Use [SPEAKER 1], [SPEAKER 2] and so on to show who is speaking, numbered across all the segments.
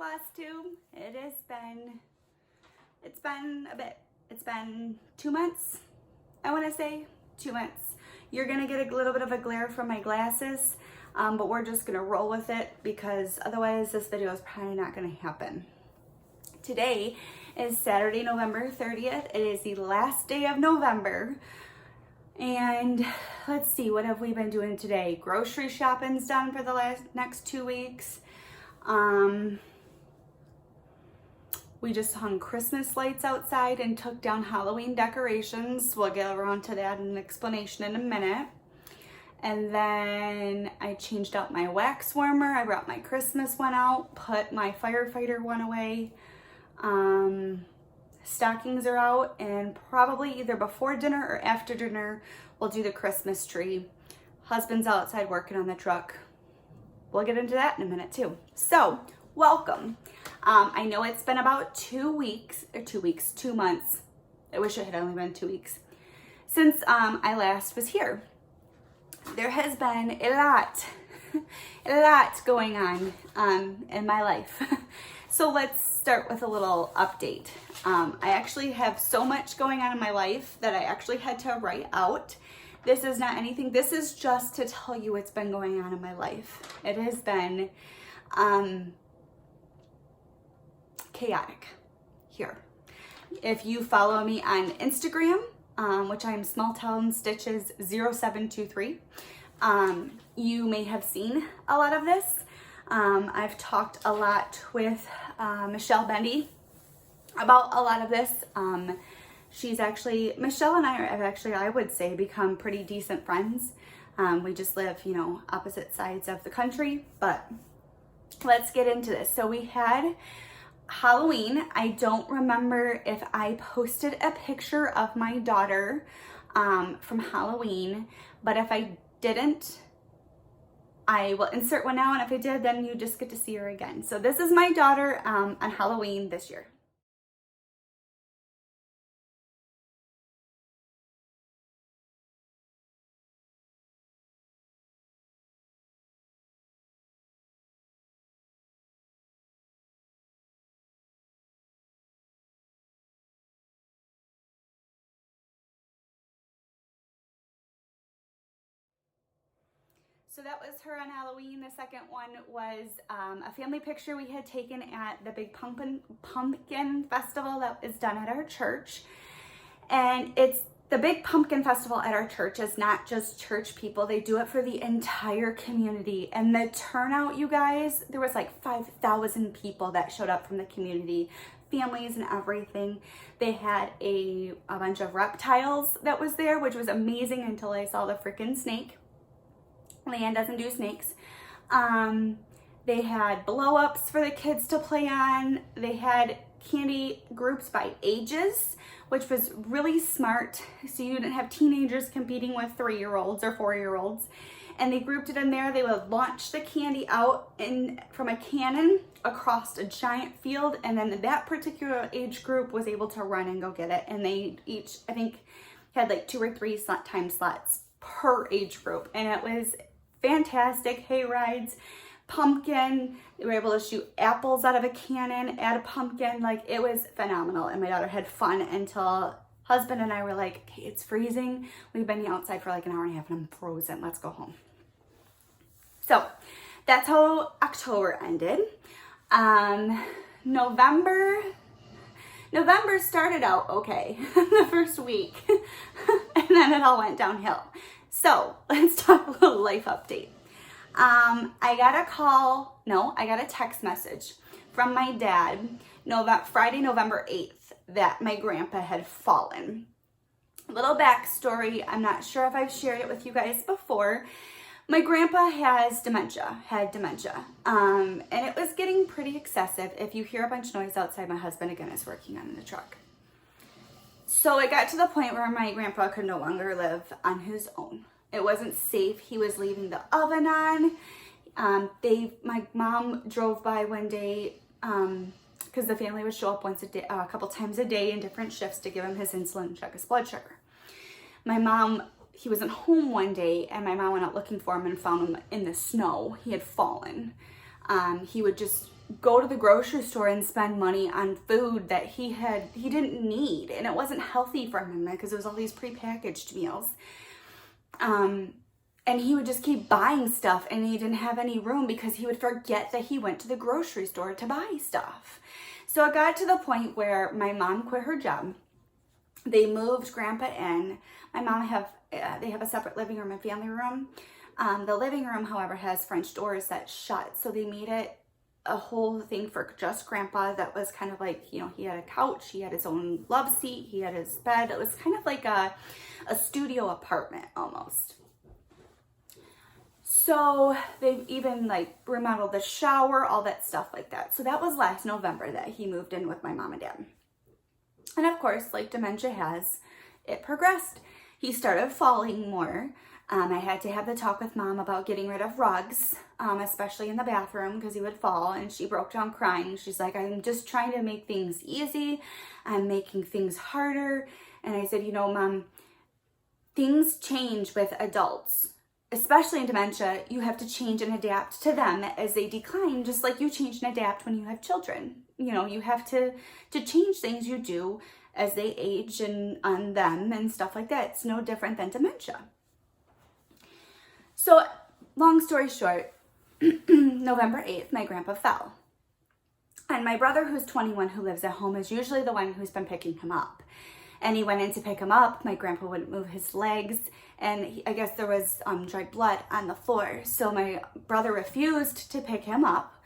[SPEAKER 1] Flosstube. It's been a bit. It's been 2 months, I want to say. 2 months. You're going to get a little bit of a glare from my glasses, but we're just going to roll with it because otherwise this video is probably not going to happen. Today is Saturday, November 30th. It is the last day of November. And let's see, what have we been doing today? Grocery shopping's done for the next 2 weeks. We just hung Christmas lights outside and took down Halloween decorations. We'll get around to that in an explanation in a minute. And then I changed out my wax warmer. I brought my Christmas one out, put my firefighter one away. Stockings are out, and probably either before dinner or after dinner, we'll do the Christmas tree. Husband's outside working on the truck. We'll get into that in a minute too. So, welcome. I know it's been about 2 months. I wish it had only been 2 weeks since I last was here. There has been a lot going on in my life. So let's start with a little update. I actually have so much going on in my life that I actually had to write out. This is not anything. This is just to tell you what's been going on in my life. It has been chaotic here. If you follow me on Instagram, which I'm smalltownstitches0723, you may have seen a lot of this. I've talked a lot with Michelle Bendy about a lot of this. Michelle and I have actually, I would say, become pretty decent friends. We just live, opposite sides of the country, but let's get into this. So we had Halloween. I don't remember if I posted a picture of my daughter from Halloween, but if I didn't, I will insert one now, and if I did, then you just get to see her again. So this is my daughter on Halloween this year. So that was her on Halloween. The second one was a family picture we had taken at the big pumpkin festival that is done at our church. And it's the big pumpkin festival at our church is not just church people. They do it for the entire community. And the turnout, you guys, there was like 5,000 people that showed up from the community, families and everything. They had a bunch of reptiles that was there, which was amazing until I saw the freaking snake. Leanne doesn't do snakes. They had blow-ups for the kids to play on. They had candy groups by ages, which was really smart. So you didn't have teenagers competing with 3-year-olds or 4-year-olds. And they grouped it in there. They would launch the candy out from a cannon across a giant field. And then that particular age group was able to run and go get it. And they each, I think, had like 2 or 3 time slots per age group. And it was fantastic. Hay rides, pumpkin. They were able to shoot apples out of a cannon at a pumpkin. Like, it was phenomenal. And my daughter had fun until husband and I were like, okay, it's freezing. We've been outside for like an hour and a half and I'm frozen. Let's go home. So that's how October ended. November started out okay the first week and then it all went downhill. So let's talk a little life update. I got a text message from my dad Friday, November 8th, that my grandpa had fallen. Little backstory, I'm not sure if I've shared it with you guys before. My grandpa had dementia, and it was getting pretty excessive. If you hear a bunch of noise outside, my husband again is working on the truck. So it got to the point where my grandpa could no longer live on his own. It wasn't safe. He was leaving the oven on. My mom drove by one day because the family would show up once a day, a couple times a day in different shifts to give him his insulin and check his blood sugar. He wasn't home one day, and my mom went out looking for him and found him in the snow. He had fallen. He would just go to the grocery store and spend money on food that he didn't need, and it wasn't healthy for him because it was all these prepackaged meals. And he would just keep buying stuff, and he didn't have any room because he would forget that he went to the grocery store to buy stuff. So it got to the point where my mom quit her job. They moved Grandpa in. My mom they have a separate living room and family room. The living room, however, has French doors that shut. So they made it a whole thing for just Grandpa that was kind of like, you know, he had a couch, he had his own love seat, he had his bed. It was kind of like a studio apartment almost. So they've even like remodeled the shower, all that stuff like that. So that was last November that he moved in with my mom and dad. And of course, like dementia has, it progressed. He started falling more. I had to have the talk with Mom about getting rid of rugs, especially in the bathroom, because he would fall, and she broke down crying. She's like, I'm just trying to make things easy. I'm making things harder. And I said, you know, Mom, things change with adults, especially in dementia. You have to change and adapt to them as they decline, just like you change and adapt when you have children. You know, you have to change things you do as they age and on them and stuff like that. It's no different than dementia. So, long story short, November 8th, my grandpa fell. And my brother, who's 21, who lives at home, is usually the one who's been picking him up. And he went in to pick him up. My grandpa wouldn't move his legs, and I guess there was dried blood on the floor. So my brother refused to pick him up.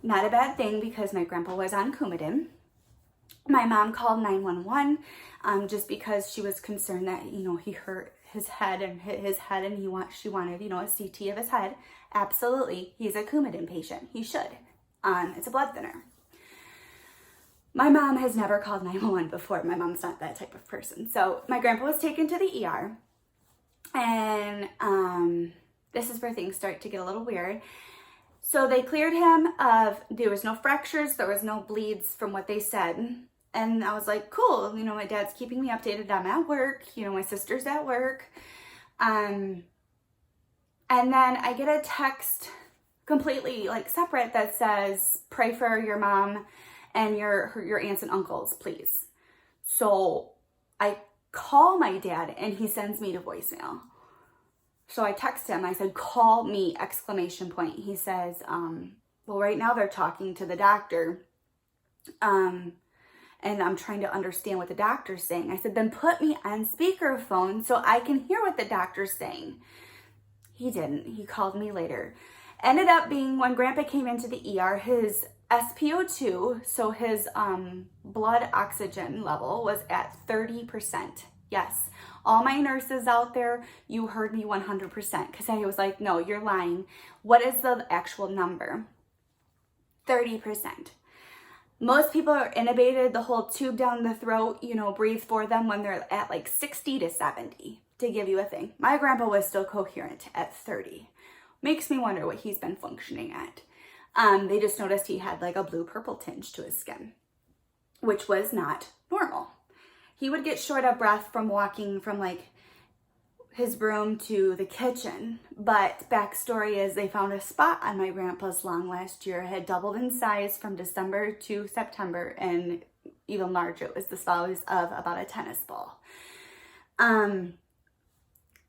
[SPEAKER 1] Not a bad thing because my grandpa was on Coumadin. My mom called 911 just because she was concerned that, you know, he hurt his head and hit his head, and she wanted, you know, a CT of his head. Absolutely, he's a Coumadin patient. He should. It's a blood thinner. My mom has never called 911 before. My mom's not that type of person. So my grandpa was taken to the ER, and this is where things start to get a little weird. So they cleared him of, there was no fractures, there was no bleeds from what they said. And I was like, cool, you know, my dad's keeping me updated. I'm at work, you know, my sister's at work. And then I get a text completely like separate that says, pray for your mom and your aunts and uncles, please. So I call my dad and he sends me to voicemail. So I text him, I said, call me, ! He says, well, right now they're talking to the doctor. And I'm trying to understand what the doctor's saying. I said, then put me on speakerphone so I can hear what the doctor's saying. He didn't. He called me later. Ended up being when Grandpa came into the ER, his SpO2, so his blood oxygen level was at 30%. Yes. All my nurses out there, you heard me 100%, because I was like, no, you're lying. What is the actual number? 30%. Most people are intubated, the whole tube down the throat, you know, breathe for them when they're at like 60 to 70, to give you a thing. My grandpa was still coherent at 30. Makes me wonder what he's been functioning at. They just noticed he had like a blue-purple tinge to his skin, which was not normal. He would get short of breath from walking from like his room to the kitchen. But backstory is they found a spot on my grandpa's lung last year. It had doubled in size from December to September, and even larger. It was the size of about a tennis ball.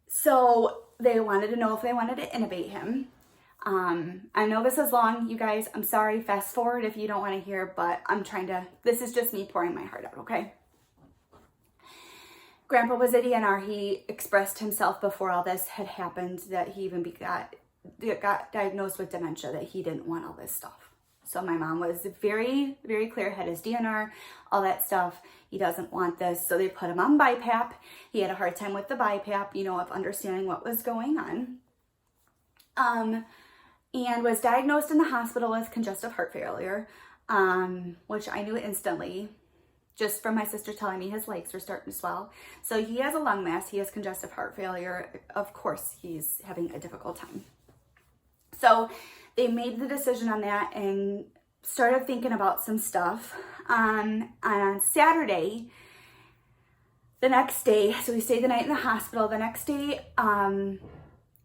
[SPEAKER 1] So they wanted to know if they wanted to intubate him. I know this is long, you guys. I'm sorry. Fast forward if you don't want to hear, but this is just me pouring my heart out, okay? Grandpa was a DNR. He expressed himself before all this had happened that he even got diagnosed with dementia, that he didn't want all this stuff. So my mom was very, very clear, had his DNR, all that stuff. He doesn't want this. So they put him on BiPAP. He had a hard time with the BiPAP, you know, of understanding what was going on. And was diagnosed in the hospital with congestive heart failure, which I knew instantly, just from my sister telling me his legs were starting to swell. So he has a lung mass, he has congestive heart failure. Of course, he's having a difficult time. So they made the decision on that and started thinking about some stuff. On Saturday, the next day, so we stayed the night in the hospital. The next day,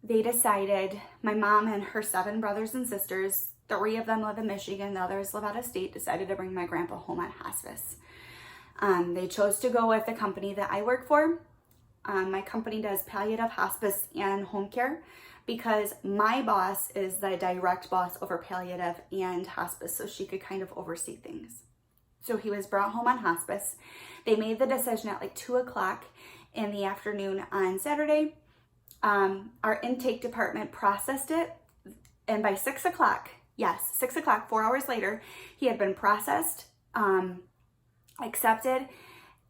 [SPEAKER 1] they decided, my mom and her 7 brothers and sisters, 3 of them live in Michigan, the others live out of state, decided to bring my grandpa home on hospice. They chose to go with the company that I work for. My company does palliative, hospice, and home care because my boss is the direct boss over palliative and hospice, so she could kind of oversee things. So he was brought home on hospice. They made the decision at like 2 o'clock in the afternoon on Saturday. Our intake department processed it, and by 6 o'clock, yes, 6 o'clock, 4 hours later, he had been processed, accepted.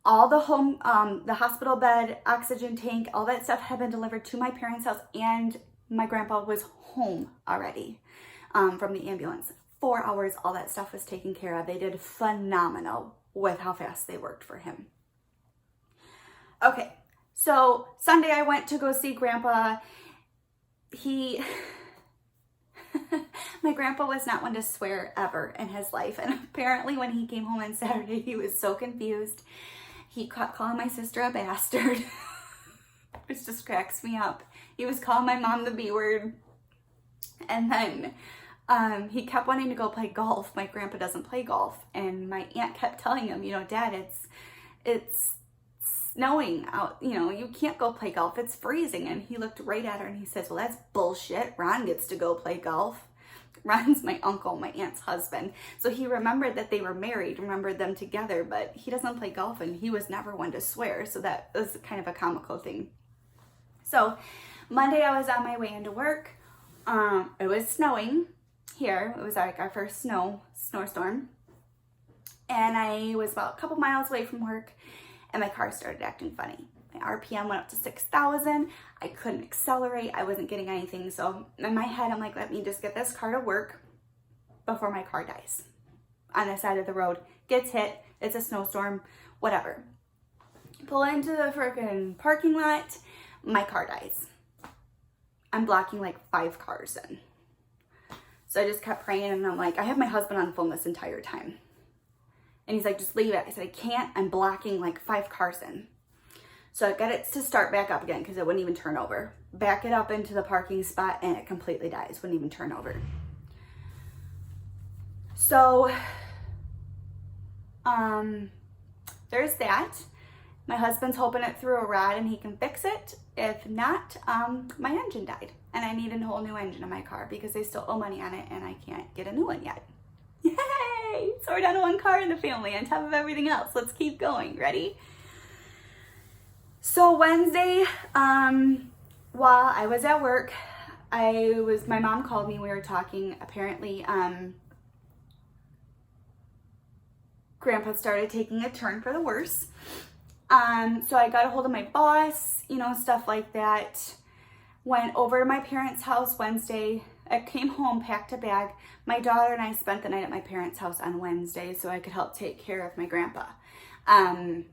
[SPEAKER 1] All the home, the hospital bed, oxygen tank, all that stuff had been delivered to my parents' house, and my grandpa was home already from the ambulance. 4 hours, all that stuff was taken care of. They did phenomenal with how fast they worked for him. Okay, so Sunday I went to go see Grandpa. My grandpa was not one to swear ever in his life, and apparently when he came home on Saturday, he was so confused. He kept calling my sister a bastard, which just cracks me up. He was calling my mom the B word, and then he kept wanting to go play golf. My grandpa doesn't play golf, and my aunt kept telling him, you know, Dad, it's snowing out, you know, you can't go play golf, it's freezing. And he looked right at her and he says, well, that's bullshit. Ron gets to go play golf. Ron's my uncle, my aunt's husband. So he remembered that they were married, remembered them together, but he doesn't play golf and he was never one to swear. So that was kind of a comical thing. So Monday I was on my way into work. It was snowing here. It was like our first snowstorm. And I was about a couple miles away from work, and my car started acting funny. My RPM went up to 6,000. I couldn't accelerate. I wasn't getting anything. So in my head, I'm like, let me just get this car to work before my car dies. On the side of the road, gets hit. It's a snowstorm, whatever. Pull into the freaking parking lot. My car dies. I'm blocking like 5 cars in. So I just kept praying, and I'm like, I have my husband on the phone this entire time. And he's like, just leave it. I said, I can't. I'm blocking like 5 cars in. So I got it to start back up again because it wouldn't even turn over. Back it up into the parking spot and it completely dies. Wouldn't even turn over. So there's that. My husband's hoping it through a rod and he can fix it. If not, my engine died. And I need a whole new engine in my car because they still owe money on it and I can't get a new one yet. Yay! So we're down to 1 car in the family on top of everything else. Let's keep going. Ready? So Wednesday, while I was at work, my mom called me. We were talking. Apparently, Grandpa started taking a turn for the worse. So I got a hold of my boss, you know, stuff like that. Went over to my parents' house Wednesday. I came home, packed a bag. My daughter and I spent the night at my parents' house on Wednesday so I could help take care of my grandpa. And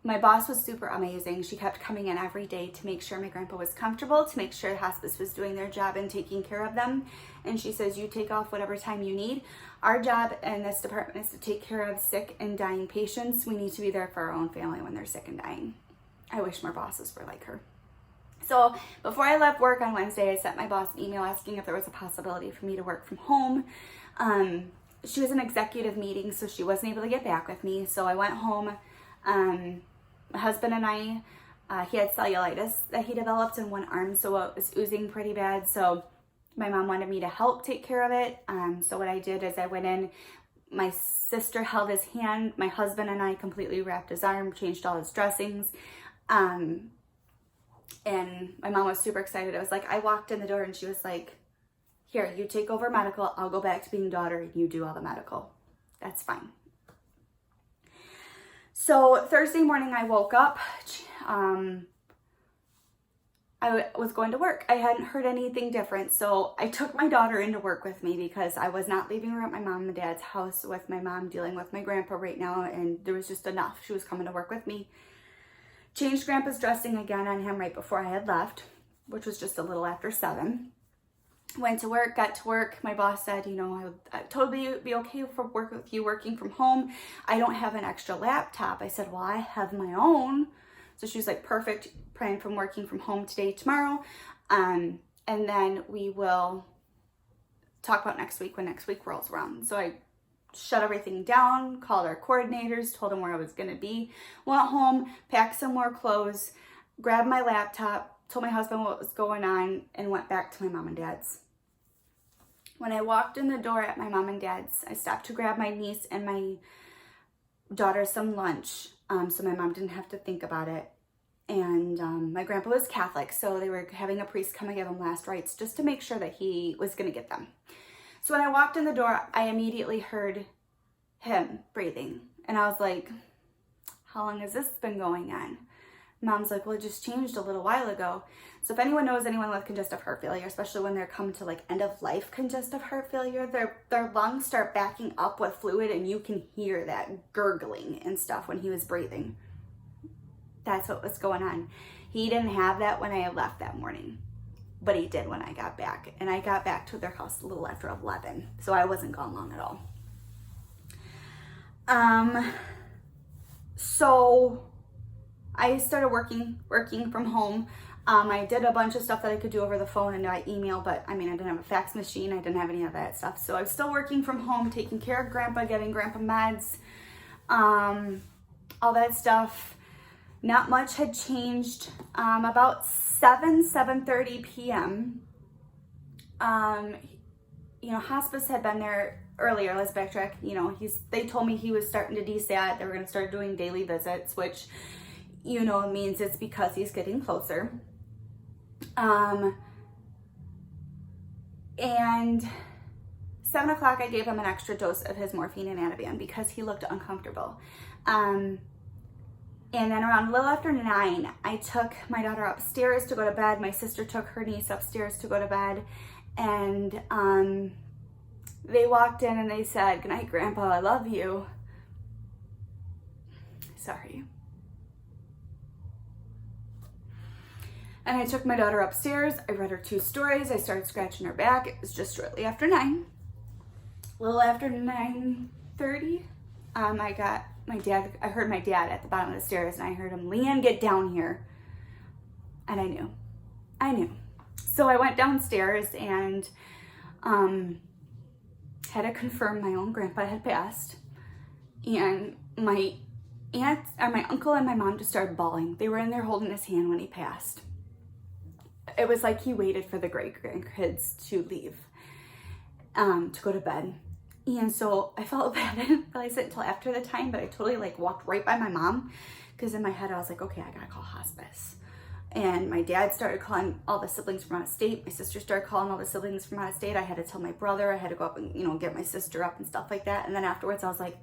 [SPEAKER 1] my boss was super amazing. She kept coming in every day to make sure my grandpa was comfortable, to make sure hospice was doing their job and taking care of them. And she says, you take off whatever time you need. Our job in this department is to take care of sick and dying patients. We need to be there for our own family when they're sick and dying. I wish more bosses were like her. So before I left work on Wednesday, I sent my boss an email asking if there was a possibility for me to work from home. She was in executive meeting, so she wasn't able to get back with me. So I went home. My husband and I, he had cellulitis that he developed in one arm, so it was oozing pretty bad. So my mom wanted me to help take care of it. So what I did is I went in. My sister held his hand. My husband and I completely wrapped his arm, changed all his dressings. And my mom was super excited. I was like, I walked in the door and she was like, here, you take over medical. I'll go back to being daughter and you do all the medical. That's fine. So Thursday morning I woke up. I was going to work. I hadn't heard anything different. So I took my daughter into work with me because I was not leaving her at my mom and dad's house with my mom dealing with my grandpa right now. And there was just enough. She was coming to work with me. Changed Grandpa's dressing again on him right before I had left, which was just a little after 7. Went to work, got to work. My boss said, you know, I'd totally be okay for work with you working from home. I don't have an extra laptop. I said, well, I have my own. So she was like, perfect, praying from working from home today, tomorrow. And and then we will talk about next week when next week rolls around. So I shut everything down, called our coordinators, told them where I was going to be, went home, packed some more clothes, grabbed my laptop, told my husband what was going on, and went back to my mom and dad's. When I walked in the door at my mom and dad's, I stopped to grab my niece and my daughter some lunch, so my mom didn't have to think about it. And my grandpa was Catholic, so they were having a priest come and give him last rites just to make sure that he was going to get them. So when I walked in the door, I immediately heard him breathing. And I was like, how long has this been going on? Mom's like, well, it just changed a little while ago. So if anyone knows anyone with congestive heart failure, especially when they're coming to like end of life congestive heart failure, their lungs start backing up with fluid, and you can hear that gurgling and stuff when he was breathing. That's what was going on. He didn't have that when I left that morning, but he did when I got back. And I got back to their house a little after 11, so I wasn't gone long at all. So I started working from home. I did a bunch of stuff that I could do over the phone and by email, but I mean, I didn't have a fax machine. I didn't have any of that stuff. So I was still working from home, taking care of Grandpa, getting Grandpa meds, all that stuff. Not much had changed. About 7:30 p.m. Hospice had been there earlier. Let's backtrack. They told me he was starting to desat. They were going to start doing daily visits, which, means it's because he's getting closer. And 7 o'clock, I gave him an extra dose of his morphine and Ativan because he looked uncomfortable. And then around a little after 9, I took my daughter upstairs to go to bed. My sister took her niece upstairs to go to bed. And they walked in and they said, "Good night, Grandpa, I love you." Sorry. And I took my daughter upstairs. I read her 2 stories. I started scratching her back. It was just shortly after 9. A little after 9:30, I heard my dad at the bottom of the stairs, and I heard him, "Leanne, get down here." And I knew. So I went downstairs and had to confirm my own grandpa had passed. And my uncle and my mom just started bawling. They were in there holding his hand when he passed. It was like he waited for the great-grandkids to leave, to go to bed. And so I felt bad. I didn't realize it until after the time, but I totally walked right by my mom, because in my head I was like, okay, I gotta call hospice. And my dad started calling all the siblings from out of state. My sister started calling all the siblings from out of state. I had to tell my brother. I had to go up and, get my sister up and stuff like that. And then afterwards I was like,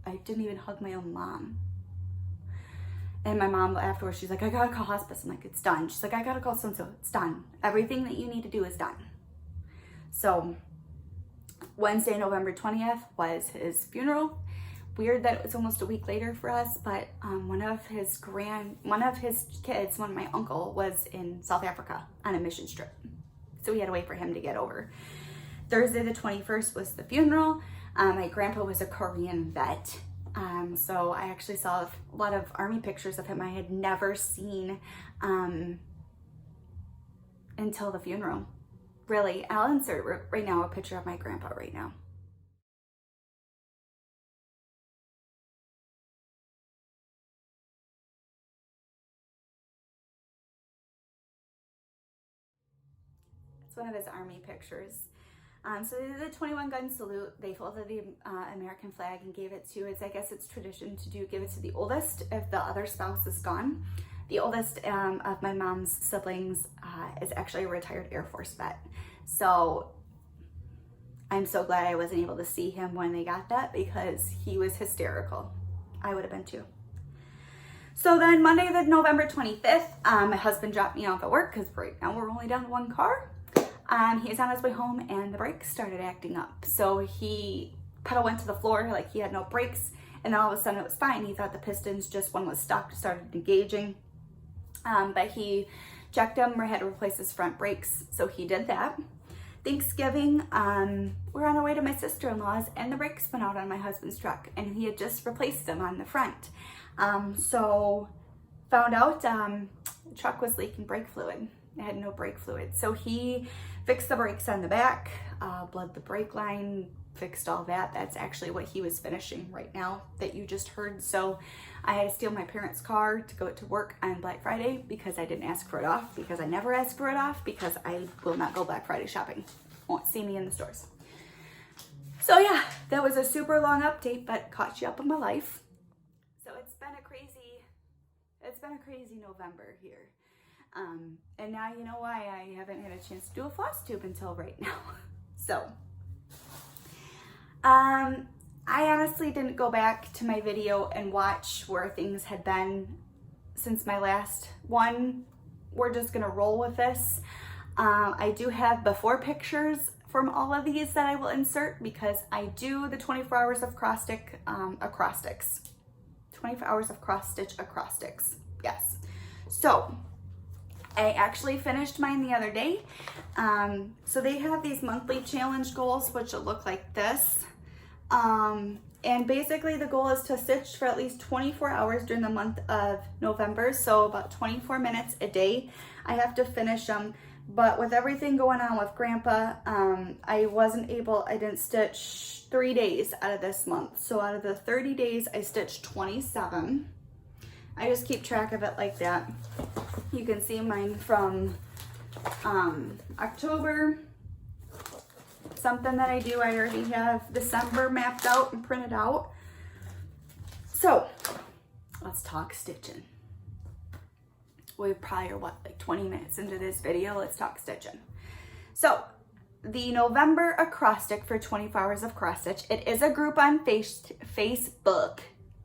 [SPEAKER 1] I didn't even hug my own mom. And my mom afterwards, she's like, I gotta call hospice. I'm like, it's done. She's like, I gotta call so-and-so. It's done. Everything that you need to do is done. So Wednesday, November 20th was his funeral. Weird that it was almost a week later for us, but one of his kids, my uncle, was in South Africa on a mission trip. So we had to wait for him to get over. Thursday the 21st was the funeral. My grandpa was a Korean vet. So I actually saw a lot of Army pictures of him I had never seen until the funeral. Really, I'll insert right now a picture of my grandpa right now. It's one of his Army pictures. So they did the 21 gun salute. They folded the American flag and gave it to, I guess it's tradition to give it to the oldest if the other spouse is gone. The oldest of my mom's siblings is actually a retired Air Force vet. So I'm so glad I wasn't able to see him when they got that, because he was hysterical. I would have been too. So then Monday, the November 25th, my husband dropped me off at work, because right now we're only down to 1 car. He's on his way home and the brakes started acting up. So pedal went to the floor like he had no brakes, and then all of a sudden it was fine. He thought the pistons, just one was stuck, started engaging. But he checked them, we had to replace his front brakes, so he did that. Thanksgiving, we're on our way to my sister-in-law's, and the brakes went out on my husband's truck, and he had just replaced them on the front. So found out the truck was leaking brake fluid. It had no brake fluid. So he fixed the brakes on the back, bled the brake line, fixed all that. That's actually what he was finishing right now that you just heard. So I had to steal my parents' car to go to work on Black Friday because I didn't ask for it off, because I never ask for it off, because I will not go Black Friday shopping. Won't see me in the stores. So yeah, that was a super long update, but caught you up on my life. So it's been a crazy November here. And now you know why I haven't had a chance to do a floss tube until right now. So, I honestly didn't go back to my video and watch where things had been since my last one. We're just gonna roll with this. I do have before pictures from all of these that I will insert because I do the 24 hours of cross stitch acrostics. 24 hours of cross stitch acrostics, yes. So, I actually finished mine the other day. So they have these monthly challenge goals, which will look like this. And basically the goal is to stitch for at least 24 hours during the month of November. So about 24 minutes a day. I have to finish them. But with everything going on with Grandpa, I didn't stitch 3 days out of this month. So out of the 30 days, I stitched 27. I just keep track of it like that. You can see mine from October. Something that I do, I already have December mapped out and printed out. So let's talk stitching. We probably are like 20 minutes into this video. Let's talk stitching. So the November acrostic for 24 hours of cross stitch. It is a group on Facebook.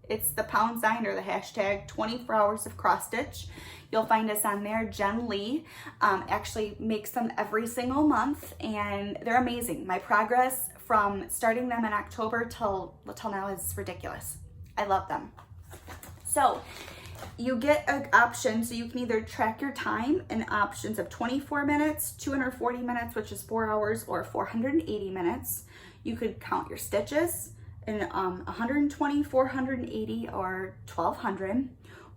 [SPEAKER 1] It's the # or the hashtag 24 hours of cross stitch. You'll find us on there. Jen Lee actually makes them every single month, and they're amazing. My progress from starting them in October till now is ridiculous. I love them. So you get an option, so you can either track your time in options of 24 minutes, 240 minutes, which is 4 hours, or 480 minutes. You could count your stitches in 120, 480, or 1200.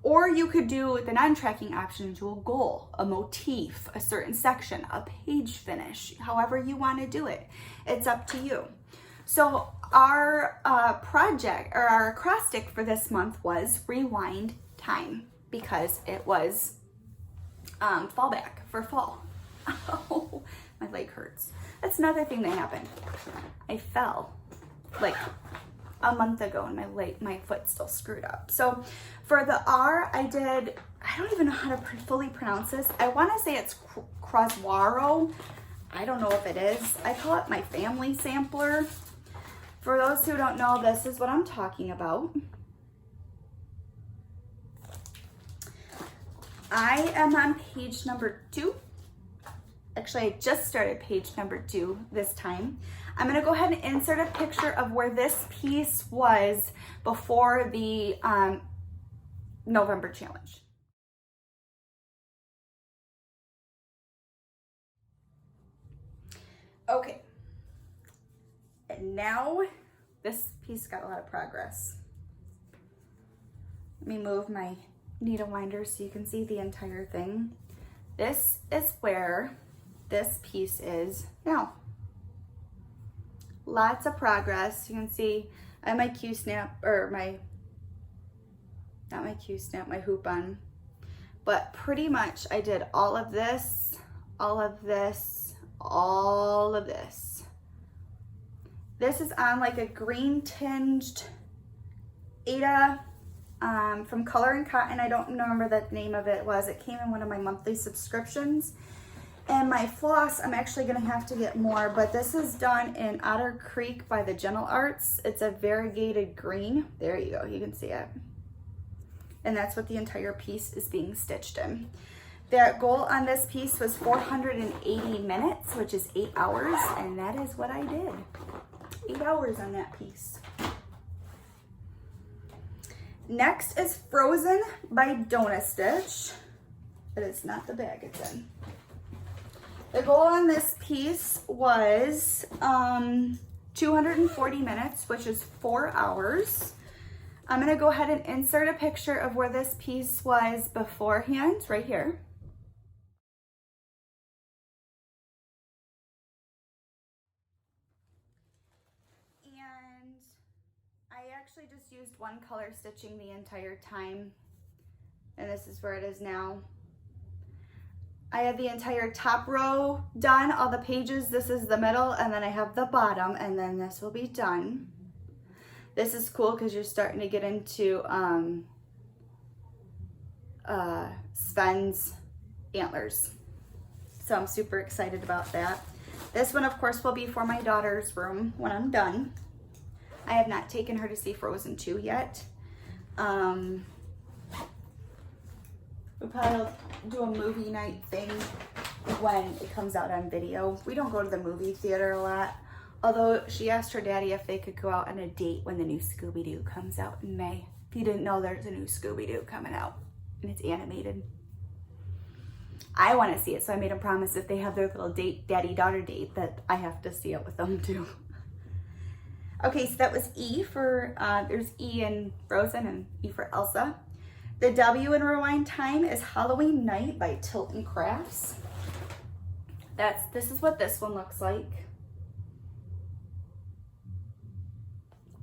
[SPEAKER 1] Or you could do the non-tracking option, do a goal, a motif, a certain section, a page finish, however you want to do it. It's up to you. So our project, or our acrostic for this month was rewind time, because it was fallback for fall. Oh, my leg hurts. That's another thing that happened. I fell like a month ago and my foot's still screwed up. So for the R, I don't even know how to fully pronounce this. I want to say it's Crosswaro. I don't know if it is. I call it my family sampler. For those who don't know, this is what I'm talking about. I am on page number 2. Actually, I just started page number 2 this time. I'm gonna go ahead and insert a picture of where this piece was before the November challenge. Okay, and now this piece got a lot of progress. Let me move my needle winder so you can see the entire thing. This is where this piece is now. Lots of progress. You can see I have my Q-snap, or not my Q-snap, my hoop on. But pretty much I did all of this, all of this, all of this. This is on like a green tinged Ada from Color and Cotton. I don't remember the name of it was. It came in one of my monthly subscriptions. And my floss, I'm actually gonna have to get more, but this is done in Otter Creek by the Gentle Arts. It's a variegated green. There you go, you can see it. And that's what the entire piece is being stitched in. The goal on this piece was 480 minutes, which is 8 hours, and that is what I did. 8 hours on that piece. Next is Frozen by Donut Stitch, but it's not the bag it's in. The goal on this piece was 240 minutes, which is 4 hours. I'm gonna go ahead and insert a picture of where this piece was beforehand, right here. one color stitching the entire time, and this is where it is now. I have the entire top row done, all the pages. This is the middle, and then I have the bottom, and then this will be done. This is cool because you're starting to get into Sven's antlers. So I'm super excited about that. This one, of course, will be for my daughter's room when I'm done. I have not taken her to see Frozen 2 yet. We'll probably do a movie night thing when it comes out on video. We don't go to the movie theater a lot. Although she asked her daddy if they could go out on a date when the new Scooby-Doo comes out in May. If you didn't know, there's a new Scooby-Doo coming out, and it's animated. I want to see it, so I made a promise if they have their little date, daddy-daughter date, that I have to see it with them too. Okay, so that was E for, there's E in Frozen and E for Elsa. The W in Rewind Time is Halloween Night by Tilton Crafts. This is what this one looks like.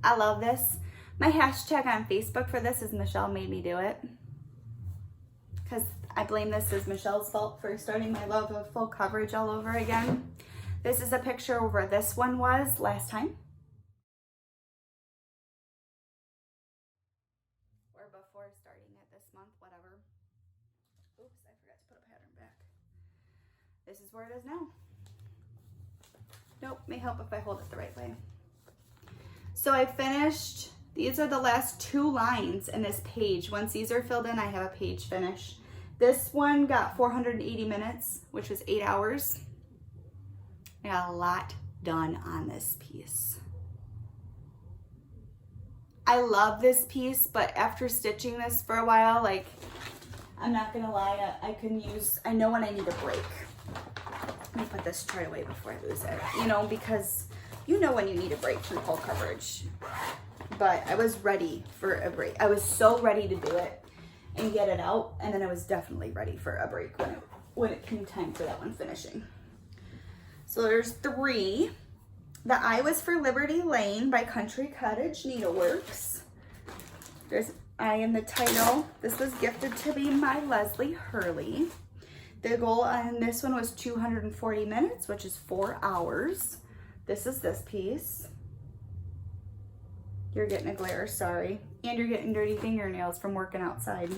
[SPEAKER 1] I love this. My hashtag on Facebook for this is Michelle made me do it. Because I blame this as Michelle's fault for starting my love of full coverage all over again. This is a picture of where this one was last time. Or before starting it this month, whatever. Oops, I forgot to put a pattern back. This is where it is now. Nope, may help if I hold it the right way. So I finished, these are the last 2 lines in this page. Once these are filled in, I have a page finish. This one got 480 minutes, which was 8 hours. I got a lot done on this piece. I love this piece, but after stitching this for a while, like, I'm not gonna lie, I know when I need a break. Let me put this chart away before I lose it, you know, because you know when you need a break from full coverage. But I was ready for a break. I was so ready to do it and get it out, and then I was definitely ready for a break when it came time for that one finishing. So there's 3. The I was for Liberty Lane by Country Cottage Needleworks. There's I in the title. This was gifted to me by Leslie Hurley. The goal on this one was 240 minutes, which is 4 hours. This is this piece. You're getting a glare, sorry. And you're getting dirty fingernails from working outside.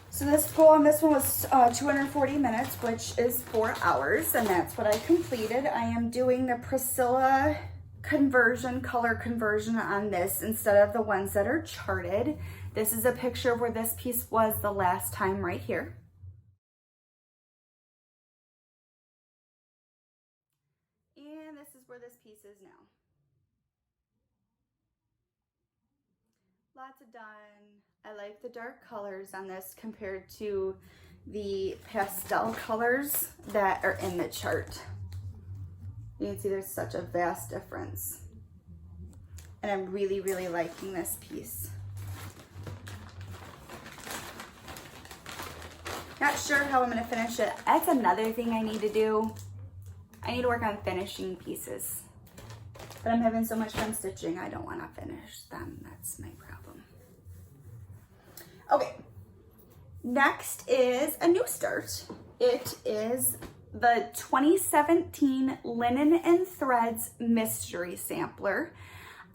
[SPEAKER 1] So this goal on this one was 240 minutes, which is 4 hours, and that's what I completed. I am doing the Priscilla conversion, color conversion on this instead of the ones that are charted. This is a picture of where this piece was the last time right here. And this is where this piece is now. Lots of done. I like the dark colors on this compared to the pastel colors that are in the chart. You can see there's such a vast difference. And I'm really, really liking this piece. Not sure how I'm gonna finish it. That's another thing I need to do. I need to work on finishing pieces. But I'm having so much fun stitching, I don't wanna finish them. That's my problem. Okay, next is a new start. It is the 2017 Linen and Threads Mystery Sampler.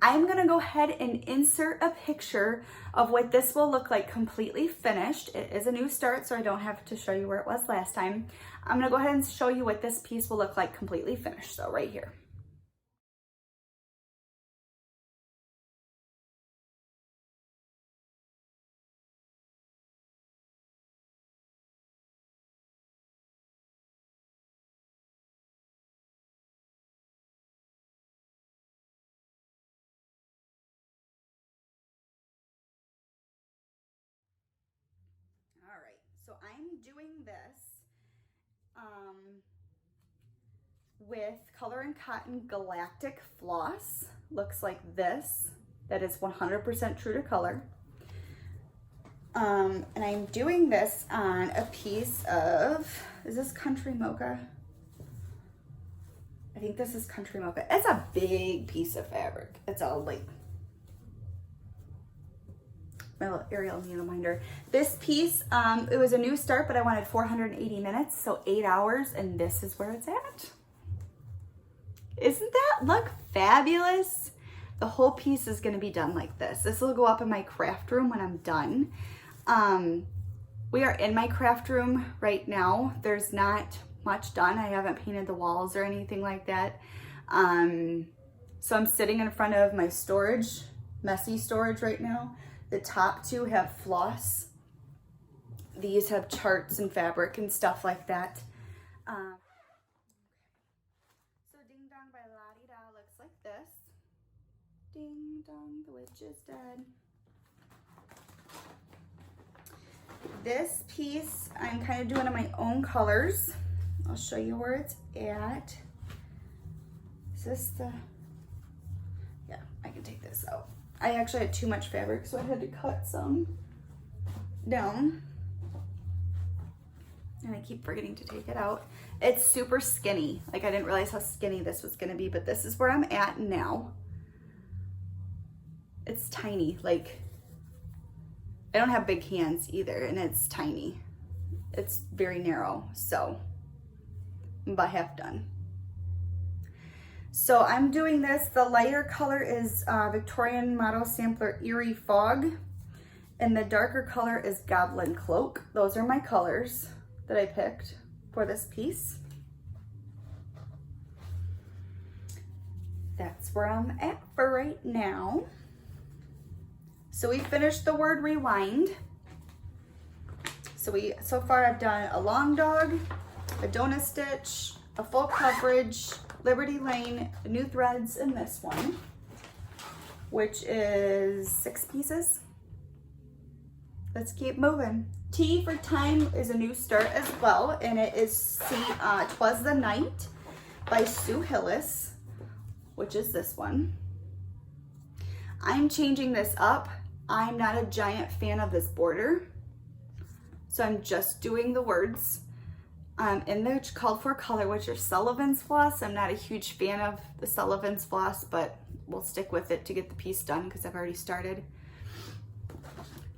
[SPEAKER 1] I'm gonna go ahead and insert a picture of what this will look like completely finished. It is a new start, so I don't have to show you where it was last time. I'm gonna go ahead and show you what this piece will look like completely finished, so right here. All right, so I'm doing this with Color and Cotton Galactic Floss. Looks like this. That is 100% true to color. And I'm doing this on a piece of, is this Country Mocha? I think this is Country Mocha. It's a big piece of fabric. It's all like my little Ariel needle minder. This piece, it was a new start, but I wanted 480 minutes, so 8 hours, and this is where it's at. Isn't that look fabulous? The whole piece is gonna be done like this. This will go up in my craft room when I'm done. We are in my craft room right now. There's not much done. I haven't painted the walls or anything like that. So I'm sitting in front of my storage, messy storage right now. The top two have floss. These have charts and fabric and stuff like that. So Ding Dong by Lottie Da looks like this. Ding dong, the witch is dead. This piece, I'm kind of doing in my own colors. I'll show you where it's at. Is this the, yeah, I can take this out. I actually had too much fabric, so I had to cut some down. And I keep forgetting to take it out. It's super skinny. Like, I didn't realize how skinny this was gonna be, but this is where I'm at now. It's tiny, like, I don't have big hands either, and it's tiny. It's very narrow, so I'm about half done. So I'm doing this, the lighter color is Victorian Model Sampler Eerie Fog, and the darker color is Goblin Cloak. Those are my colors that I picked for this piece. That's where I'm at for right now. So we finished the word rewind. So far I've done a long dog, a donut stitch, a full coverage, Liberty Lane, new threads, and this one, which is 6 pieces. Let's keep moving. T for Time is a new start as well, and it is 'Twas the Night by Sue Hillis, which is this one. I'm changing this up. I'm not a giant fan of this border, so I'm just doing the words. In the called for color, which are Sullivan's floss. I'm not a huge fan of the Sullivan's floss, but we'll stick with it to get the piece done because I've already started.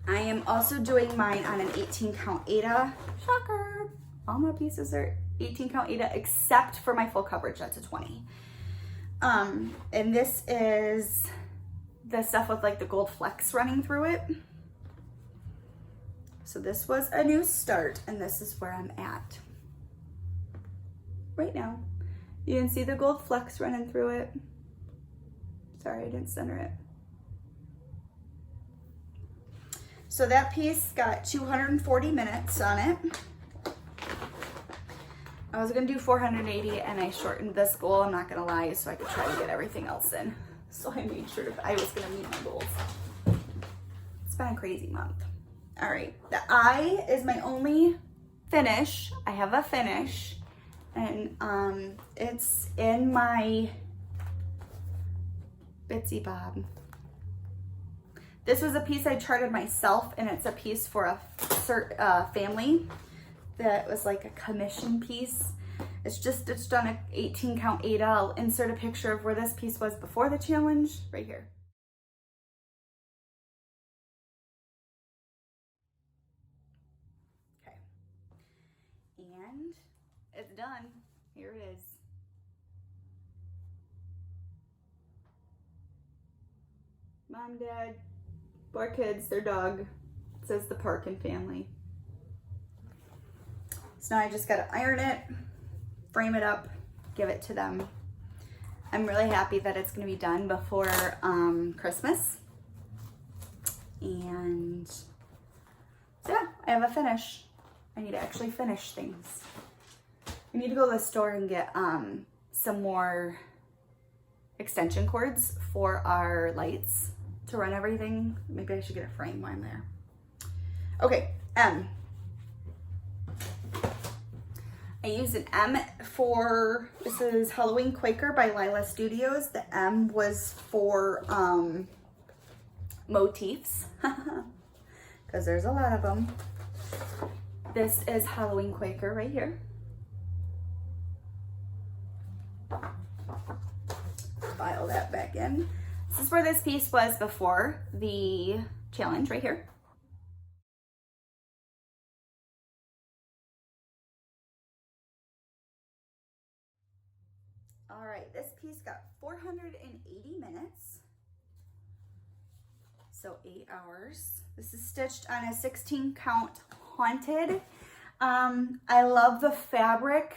[SPEAKER 1] I am also doing mine on an 18 count Aida. Shocker! All my pieces are 18 count Aida except for my full coverage, that's a 20. And this is the stuff with like the gold flecks running through it. So this was a new start, and this is where I'm at right now. You can see the gold flecks running through it. Sorry, I didn't center it. So that piece got 240 minutes on it. I was gonna do 480 and I shortened this goal, I'm not gonna lie, so I could try to get everything else in. So I made sure I was gonna meet my goals. It's been a crazy month. All right, the eye is my only finish. I have a finish, and it's in my Bitsy Bob. This was a piece I charted myself, and it's a piece for a family that was like a commission piece. It's just stitched on a 18 count Aida. I'll insert a picture of where this piece was before the challenge right here. Okay, and it's done. Here it is. Mom, Dad, 4 kids, their dog. It says the Parkin family. So now I just gotta iron it, frame it up, give it to them. I'm really happy that it's gonna be done before Christmas. And so yeah, I have a finish. I need to actually finish things. I need to go to the store and get some more extension cords for our lights to run everything. Maybe I should get a frame while I'm there. Okay, M. I used an M for, this is Halloween Quaker by Lila Studios. The M was for motifs, because there's a lot of them. This is Halloween Quaker right here. File that back in. This is where this piece was before the challenge, right here. All right, this piece got 480 minutes. So 8 hours. This is stitched on a 16 count haunted. I love the fabric,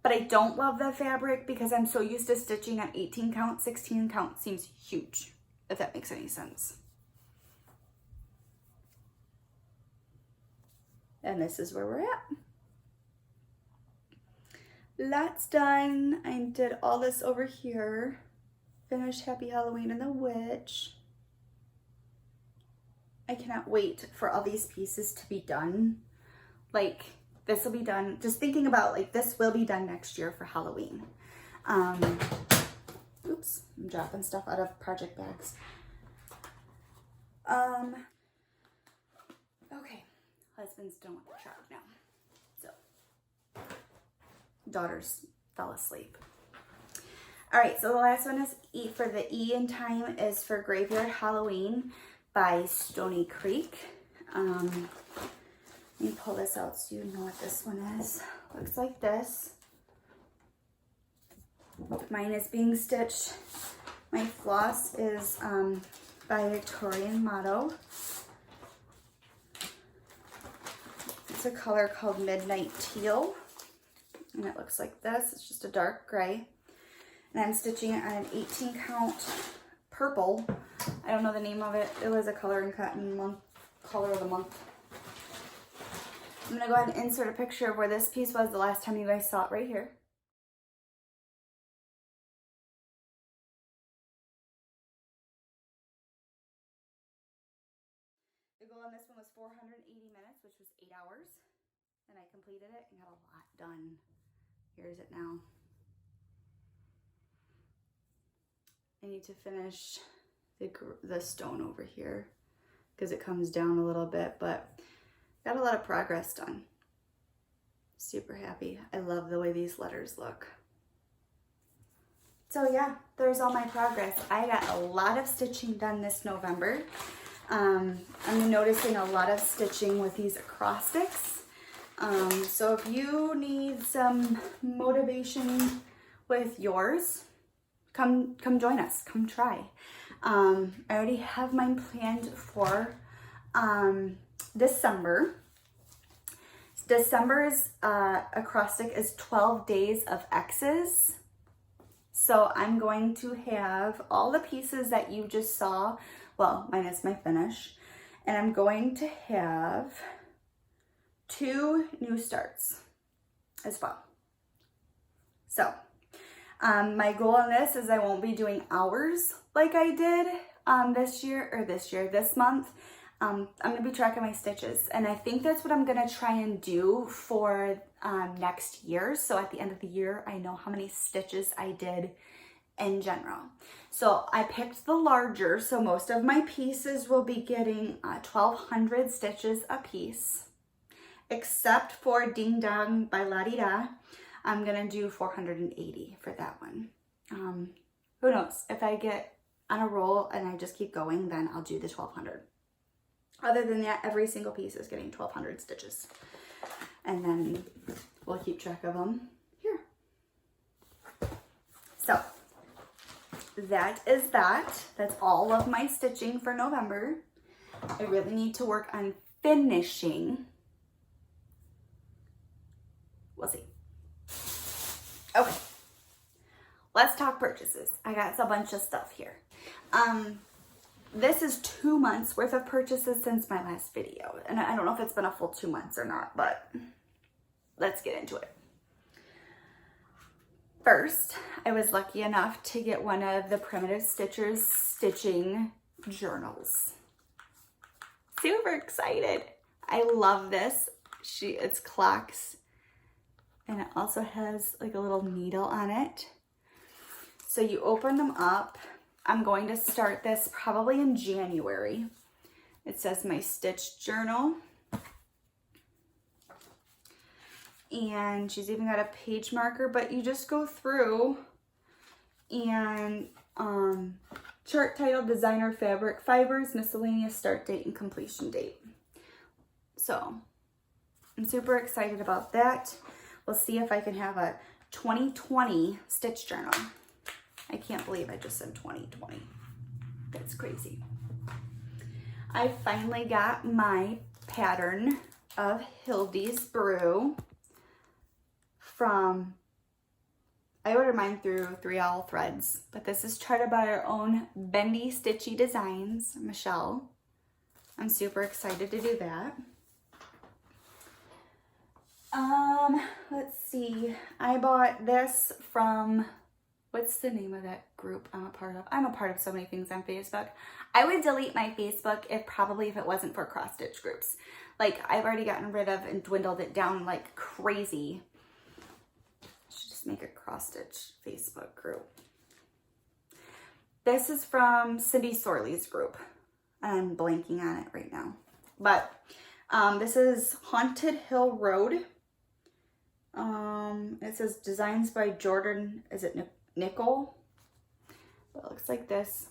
[SPEAKER 1] but I don't love the fabric because I'm so used to stitching on 18 count. 16 count seems huge, if that makes any sense. And this is where we're at. Lots done. I did all this over here. Finished Happy Halloween and the Witch. I cannot wait for all these pieces to be done. Like, this will be done. Just thinking about, like, this will be done next year for Halloween. Oops, I'm dropping stuff out of project bags. Okay, husband's done with the truck now. So, daughters fell asleep. All right, so the last one is E for the E in time is for Graveyard Halloween by Stony Creek. Let me pull this out so you know what this one is. Looks like this. Mine is being stitched. My floss is by Victorian Motto. It's a color called Midnight Teal. And it looks like this. It's just a dark gray. And I'm stitching it on an 18 count purple. I don't know the name of it. It was a color and cotton month, color of the month. I'm gonna go ahead and insert a picture of where this piece was the last time you guys saw it right here. The goal on this one was 480 minutes, which was 8 hours. And I completed it and got a lot done. Here's it now. I need to finish the stone over here because it comes down a little bit, but got a lot of progress done. Super happy. I love the way these letters look. So yeah, there's all my progress. I got a lot of stitching done this November. I'm noticing a lot of stitching with these acrostics. So if you need some motivation with yours, come join us, come try. I already have mine planned for December. December's acrostic is 12 days of X's. So I'm going to have all the pieces that you just saw, well, minus my finish, and I'm going to have 2 new starts as well. So my goal on this is I won't be doing hours like I did this month. I'm gonna be tracking my stitches, and I think that's what I'm gonna try and do for next year. So at the end of the year, I know how many stitches I did in general. So I picked the larger, so most of my pieces will be getting 1,200 stitches a piece, except for Ding Dong by La Di Da. I'm gonna do 480 for that one. Who knows? If I get on a roll and I just keep going, then I'll do the 1,200. Other than that, every single piece is getting 1,200 stitches. And then we'll keep track of them here. So that is that. That's all of my stitching for November. I really need to work on finishing. We'll see. Okay, let's talk purchases. I got a bunch of stuff here. This is 2 months worth of purchases since my last video. And I don't know if it's been a full 2 months or not, but let's get into it. First, I was lucky enough to get one of the Primitive Stitchers stitching journals. Super excited. I love this. It's clocks, and it also has like a little needle on it. So you open them up. I'm going to start this probably in January. It says my stitch journal. And she's even got a page marker, but you just go through and chart title, designer, fabric, fibers, miscellaneous, start date, and completion date. So I'm super excited about that. We'll see if I can have a 2020 stitch journal. I can't believe I just said 2020. That's crazy. I finally got my pattern of Hildy's Brew from, I ordered mine through 3 Owl Threads, but this is charted by our own Bendy Stitchy Designs, Michelle. I'm super excited to do that. Let's see. I bought this from, what's the name of that group I'm a part of? I'm a part of so many things on Facebook. I would delete my Facebook if it wasn't for cross stitch groups. Like, I've already gotten rid of and dwindled it down like crazy. I should just make a cross stitch Facebook group. This is from Cindy Sorley's group. I'm blanking on it right now. But this is Haunted Hill Road. It says designs by Jordan, is it Nickel? It looks like this.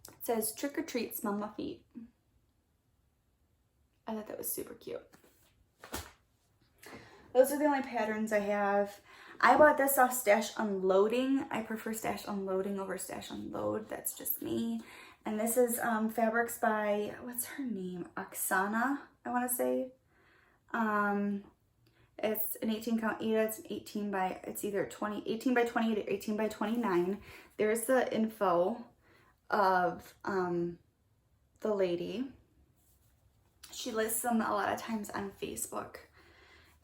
[SPEAKER 1] It says trick or treat, smell my feet. I thought that was super cute. Those are the only patterns I have. I bought this off Stash Unloading. I prefer Stash Unloading over Stash Unload. That's just me. And this is fabrics by, what's her name? Oksana, I want to say. It's an 18 count Ada. It's an 18 by, it's either 18 by 28 or 18 by 29. There's the info of the lady. She lists them a lot of times on Facebook.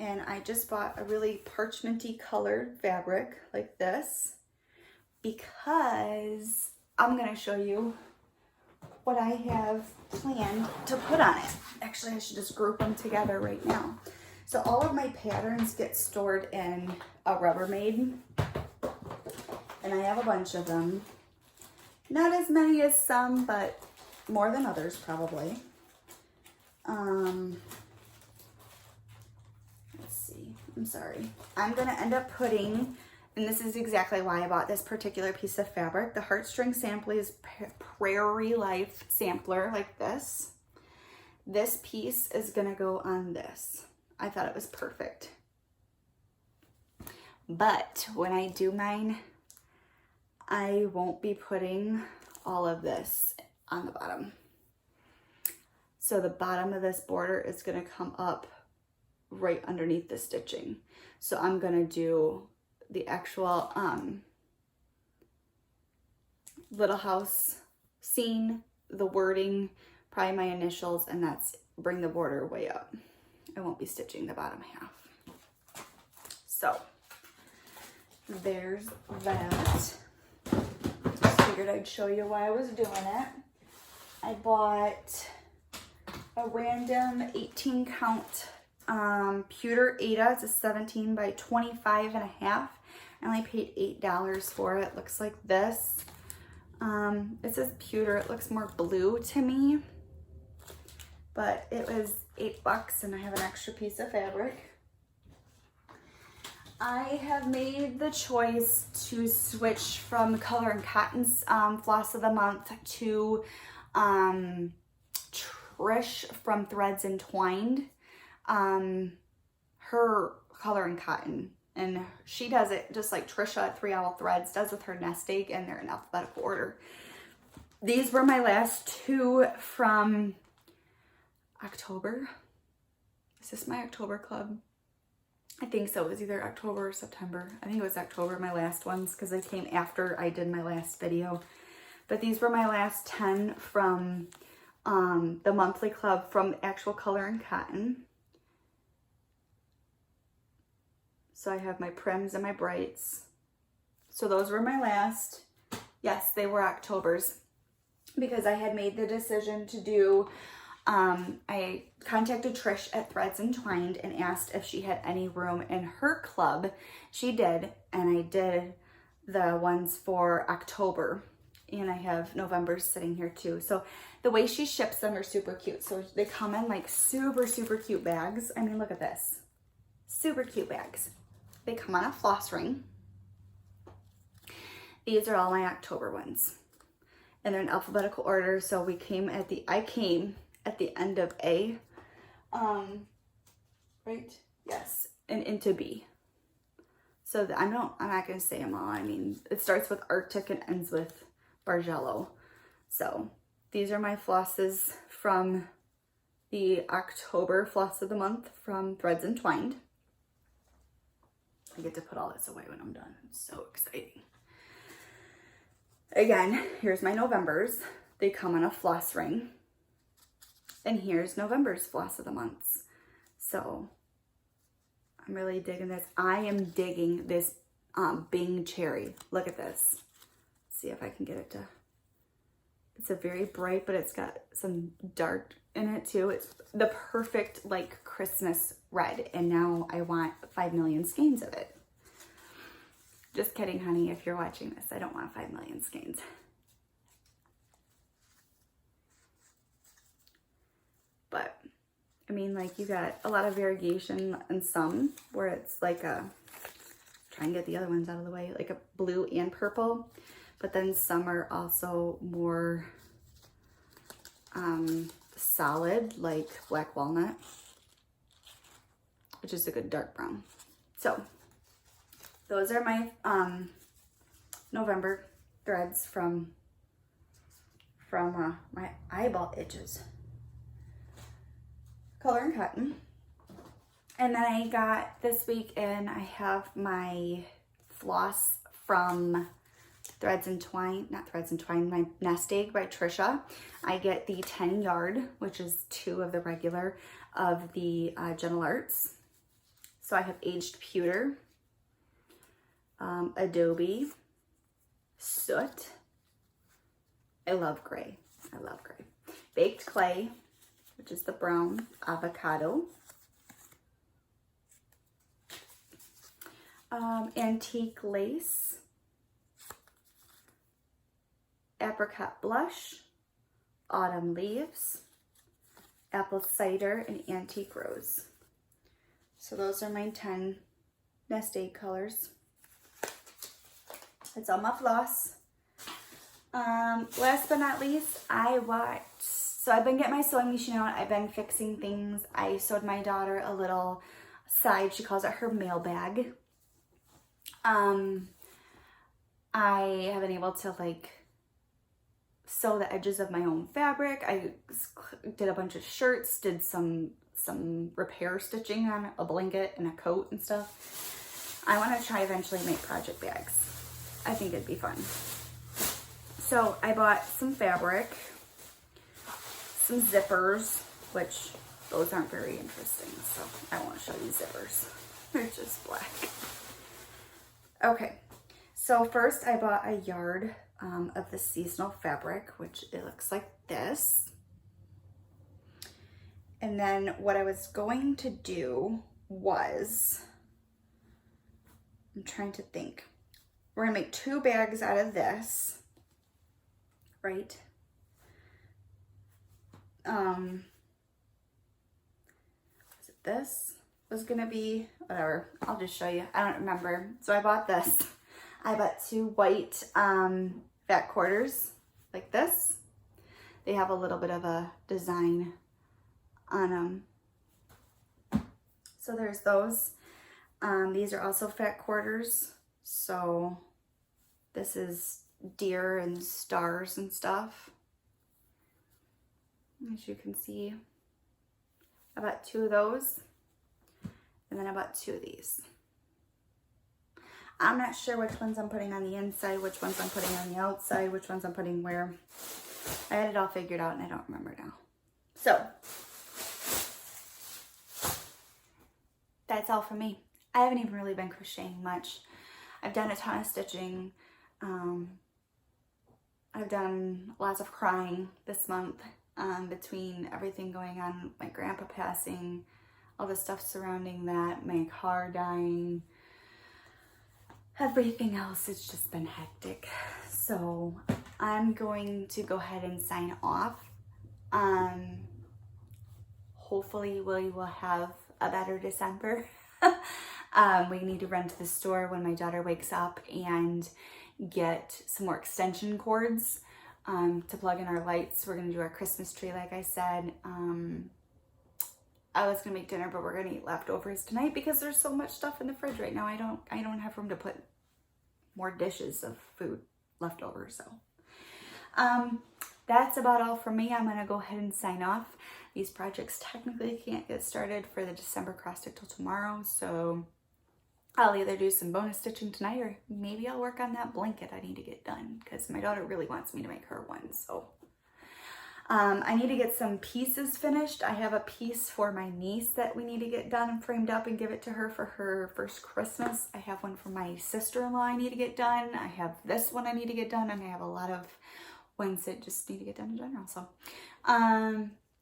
[SPEAKER 1] And I just bought a really parchmenty colored fabric like this because I'm going to show you what I have planned to put on it. Actually, I should just group them together right now. So all of my patterns get stored in a Rubbermaid, and I have a bunch of them. Not as many as some, but more than others probably. Let's see, I'm sorry. I'm gonna end up putting, and this is exactly why I bought this particular piece of fabric, the Heartstring Samplers Prairie Life Sampler, like this. This piece is gonna go on this. I thought it was perfect. But when I do mine, I won't be putting all of this on the bottom. So the bottom of this border is gonna come up right underneath the stitching. So I'm gonna do the actual little house scene, the wording, probably my initials, and that's bring the border way up. I won't be stitching the bottom half. So there's that. Just figured I'd show you why I was doing it. I bought a random 18 count pewter Ada. It's a 17 by 25 and a half. I only paid $8 for it. Looks like this. It says pewter. It looks more blue to me, but it was $8 and I have an extra piece of fabric. I have made the choice to switch from Color and Cotton's Floss of the Month to Trish from Threads Entwined. Her Color and Cotton, and she does it just like Trisha at 3 Owl Threads does with her nest egg, and they're in alphabetical order. These were my last two from October. Is this my October club? I think so. It was either October or September. I think it was October, my last ones, because they came after I did my last video. But these were my last 10 from the monthly club from actual Color and Cotton. So I have my Prims and my Brights. So those were my last. Yes, they were October's, because I had made the decision to do, I contacted Trish at Threads Entwined and asked if she had any room in her club. She did, and I did the ones for October, and I have November's sitting here too. So the way she ships them are super cute. So they come in like super, super cute bags. I mean, look at this. Super cute bags. They come on a floss ring. These are all my October ones, and they're in alphabetical order. So I came at the end of A, right? Yes, and into B. So I'm not going to say them all. I mean, it starts with Arctic and ends with Bargello. So these are my flosses from the October floss of the month from Threads Entwined. I get to put all this away when I'm done. It's so exciting. Again, here's my Novembers. They come on a floss ring. And here's November's floss of the months. So I'm really digging this. I am digging this Bing cherry. Look at this. Let's see if I can get it to. It's a very bright, but it's got some dark in it too. It's the perfect like Christmas red. And now I want 5 million skeins of it. Just kidding, honey, if you're watching this. I don't want 5 million skeins. But, I mean, like, you got a lot of variegation in some where it's like a, try and get the other ones out of the way, like a blue and purple. But then some are also more solid, like black walnut, which is a good dark brown. So, those are my November threads from my eyeball itches. Color and Cotton. And then I got this week in, I have my floss from Threads Entwined, not Threads Entwined, my Nest Egg by Trisha. I get the 10 yard, which is 2 of the regular of the Gentle Arts. So I have Aged Pewter, Adobe, Soot. I love gray. I love gray. Baked Clay, which is the brown, Avocado, Antique Lace, Apricot Blush, Autumn Leaves, Apple Cider, and Antique Rose. So those are my 10 Nest Egg colors. It's on my floss. Last but not least, so I've been getting my sewing machine out. I've been fixing things. I sewed my daughter a little side. She calls it her mailbag. I have been able to like sew the edges of my own fabric. I did a bunch of shirts, did some repair stitching on a blanket and a coat and stuff. I want to try eventually make project bags. I think it'd be fun. So I bought some fabric, some zippers, which those aren't very interesting, so I won't show you zippers. They're just black. Okay, so first I bought a yard of the seasonal fabric, which it looks like this. And then what I was going to do was, I'm trying to think. We're gonna make 2 bags out of this, right? Is it this? Was gonna be, whatever, I'll just show you. I don't remember. So I bought this. I bought 2 white fat quarters like this. They have a little bit of a design on them. So there's those. These are also fat quarters. So this is deer and stars and stuff. As you can see, I bought 2 of those. And then I bought 2 of these. I'm not sure which ones I'm putting on the inside, which ones I'm putting on the outside, which ones I'm putting where. I had it all figured out and I don't remember now. So, that's all for me. I haven't even really been crocheting much. I've done a ton of stitching. I've done lots of crying this month between everything going on, my grandpa passing, all the stuff surrounding that, my car dying, everything else. It's just been hectic. So I'm going to go ahead and sign off. Hopefully we will have a better December. We need to run to the store when my daughter wakes up and get some more extension cords to plug in our lights. We're gonna do our Christmas tree, like I said. I was gonna make dinner, but we're gonna eat leftovers tonight because there's so much stuff in the fridge right now. I don't have room to put more dishes of food left over. So that's about all from me. I'm gonna go ahead and sign off. These projects technically can't get started for the December cross stitch till tomorrow, so I'll either do some bonus stitching tonight or maybe I'll work on that blanket I need to get done because my daughter really wants me to make her one. So I need to get some pieces finished. I have a piece for my niece that we need to get done and framed up and give it to her for her first Christmas. I have one for my sister-in-law I need to get done. I have this one I need to get done, and I have a lot of ones that just need to get done in general. So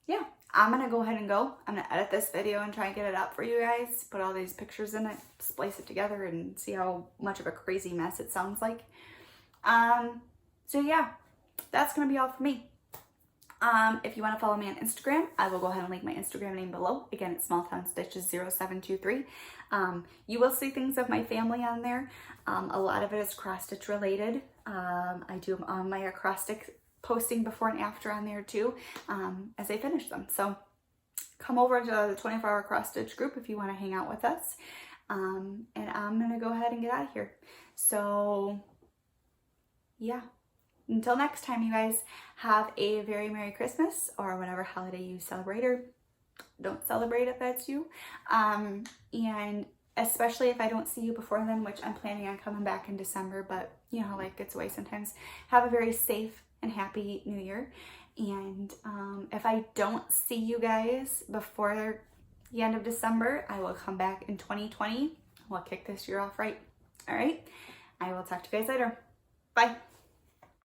[SPEAKER 1] yeah, I'm gonna go ahead and go. I'm gonna edit this video and try and get it up for you guys, put all these pictures in it, splice it together, and see how much of a crazy mess it sounds like. So yeah, that's gonna be all for me. If you want to follow me on Instagram, I will go ahead and link my Instagram name below. Again, it's smalltownstitches0723. You will see things of my family on there. A lot of it is cross stitch related. I do my acrostic posting before and after on there too, as I finish them. So come over to the 24-hour cross stitch group if you want to hang out with us. And I'm gonna go ahead and get out of here. So yeah. Until next time, you guys, have a very Merry Christmas or whatever holiday you celebrate, or don't celebrate if that's you. And especially if I don't see you before then, which I'm planning on coming back in December, but you know how life gets away sometimes. Have a very safe and happy New Year. And if I don't see you guys before the end of December, I will come back in 2020. We'll kick this year off right. All right. I will talk to you guys later. Bye.